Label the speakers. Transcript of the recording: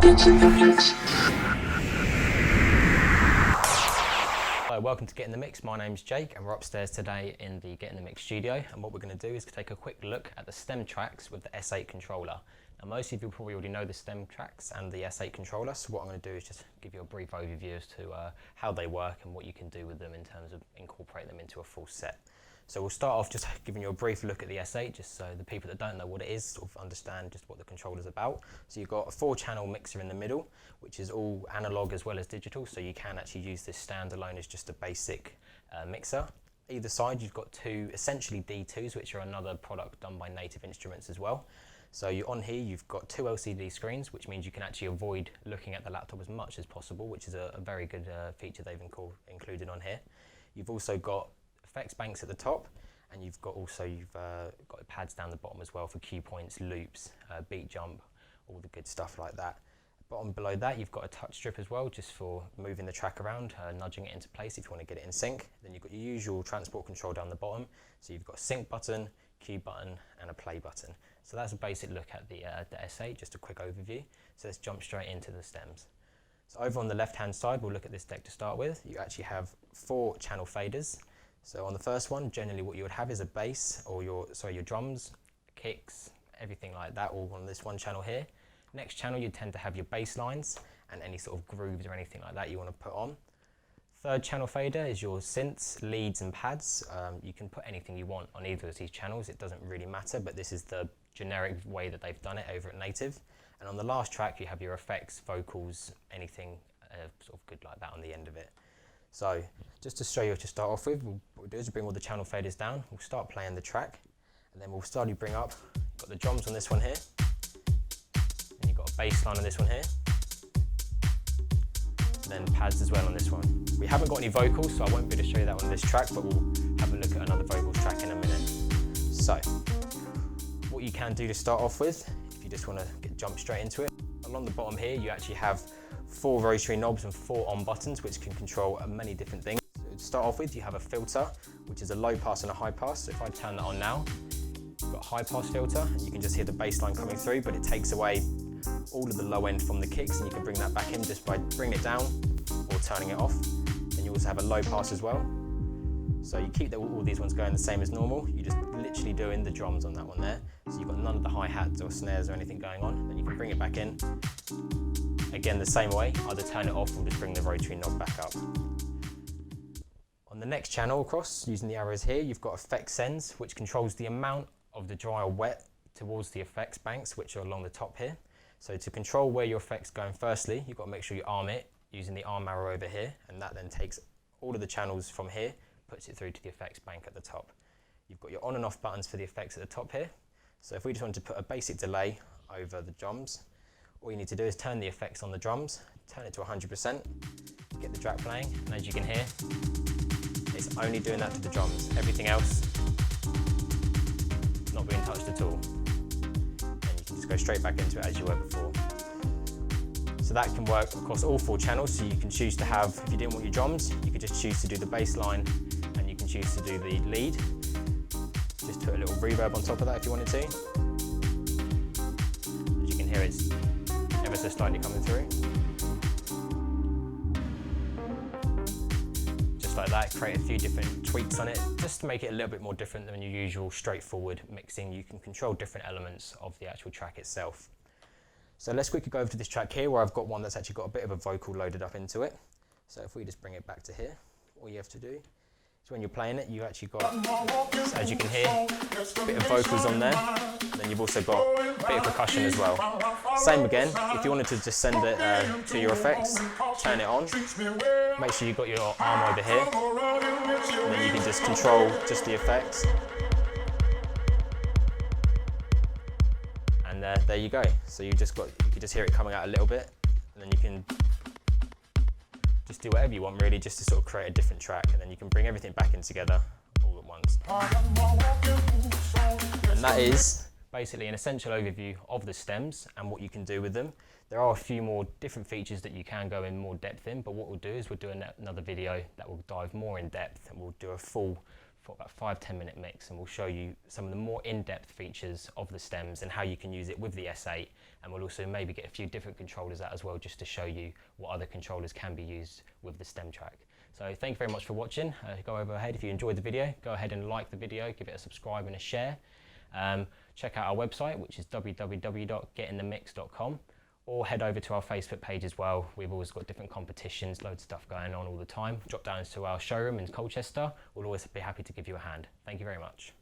Speaker 1: Hello, welcome to Get in the Mix. My name's Jake and we're upstairs today in the Get in the Mix studio, and what we're going to do is take a quick look at the stem tracks with the S8 controller. Now most of you probably already know the stem tracks and the S8 controller, so what I'm going to do is just give you a brief overview as to how they work and what you can do with them in terms of incorporating them into a full set. So we'll start off just giving you a brief look at the S8, just so the people that don't know what it is sort of understand just what the controller's about. So you've got a 4-channel mixer in the middle, which is all analog as well as digital, so you can actually use this standalone as just a basic mixer. Either side you've got two essentially D2s, which are another product done by Native Instruments as well. So on here you've got 2 LCD screens, which means you can actually avoid looking at the laptop as much as possible, which is a very good feature they've included on here. You've also got effects banks at the top, and you've got pads down the bottom as well for cue points, loops, beat jump, all the good stuff like that. Bottom below that you've got a touch strip as well, just for moving the track around, nudging it into place if you want to get it in sync. Then you've got your usual transport control down the bottom, so you've got a sync button, cue button and a play button. So that's a basic look at the S8, just a quick overview. So let's jump straight into the stems. So over on the left hand side, we'll look at this deck to start with. You actually have 4 channel faders. So on the first one, generally what you would have is a bass, or your drums, kicks, everything like that, all on this one channel here. Next channel you tend to have your bass lines and any sort of grooves or anything like that you want to put on. Third channel fader is your synths, leads and pads. You can put anything you want on either of these channels, it doesn't really matter, but this is the generic way that they've done it over at Native. And on the last track you have your effects, vocals, anything sort of good like that on the end of it. So just to show you what to start off with, what we'll do is bring all the channel faders down, we'll start playing the track, and then we'll slowly bring up, got the drums on this one here, and you've got a bass line on this one here, and then pads as well on this one. We haven't got any vocals, so I won't be able to show you that on this track, but we'll have a look at another vocals track in a minute. So, what you can do to start off with, if you just want to jump straight into it, along the bottom here you actually have 4 rotary knobs and 4 on buttons, which can control many different things. So to start off with, you have a filter, which is a low pass and a high pass. So if I turn that on now, you've got a high pass filter, and you can just hear the bass line coming through, but it takes away all of the low end from the kicks, and you can bring that back in just by bringing it down or turning it off. Then you also have a low pass as well. So you keep all these ones going the same as normal. You're just literally doing the drums on that one there. So you've got none of the hi-hats or snares or anything going on. Then you can bring it back in. Again, the same way, either turn it off or just bring the rotary knob back up. On the next channel across, using the arrows here, you've got effects sends, which controls the amount of the dry or wet towards the effects banks, which are along the top here. So to control where your effects going firstly, you've got to make sure you arm it using the arm arrow over here, and that then takes all of the channels from here, puts it through to the effects bank at the top. You've got your on and off buttons for the effects at the top here. So if we just wanted to put a basic delay over the drums, all you need to do is turn the effects on the drums, turn it to 100%, get the track playing, and as you can hear, it's only doing that to the drums. Everything else, not being touched at all. And you can just go straight back into it as you were before. So that can work across all 4 channels, so you can choose to have, if you didn't want your drums, you could just choose to do the bass line, and you can choose to do the lead. Just put a little reverb on top of that if you wanted to. As you can hear, it's ever so slightly coming through. Just like that, create a few different tweaks on it, just to make it a little bit more different than your usual straightforward mixing. You can control different elements of the actual track itself. So let's quickly go over to this track here, where I've got one that's actually got a bit of a vocal loaded up into it. So if we just bring it back to here, all you have to do is when you're playing it, you've actually got, as you can hear, a bit of vocals on there. Then you've also got a bit of percussion as well. Same again, if you wanted to just send it to your effects, turn it on. Make sure you've got your arm over here. And then you can just control just the effects. And there you go. So you can just hear it coming out a little bit, and then you can just do whatever you want really, just to sort of create a different track, and then you can bring everything back in together all at once. And that is basically an essential overview of the stems and what you can do with them. There are a few more different features that you can go in more depth in, but what we'll do is we'll do another video that will dive more in depth, and we'll do a full for about 5-10 minute mix, and we'll show you some of the more in-depth features of the stems and how you can use it with the S8, and we'll also maybe get a few different controllers out as well, just to show you what other controllers can be used with the stem track. So thank you very much for watching. Go ahead, if you enjoyed the video, go ahead and like the video, give it a subscribe and a share. Check out our website, which is www.GetintheMix.com, or head over to our Facebook page as well. We've always got different competitions, loads of stuff going on all the time. Drop down to our showroom in Colchester. We'll always be happy to give you a hand. Thank you very much.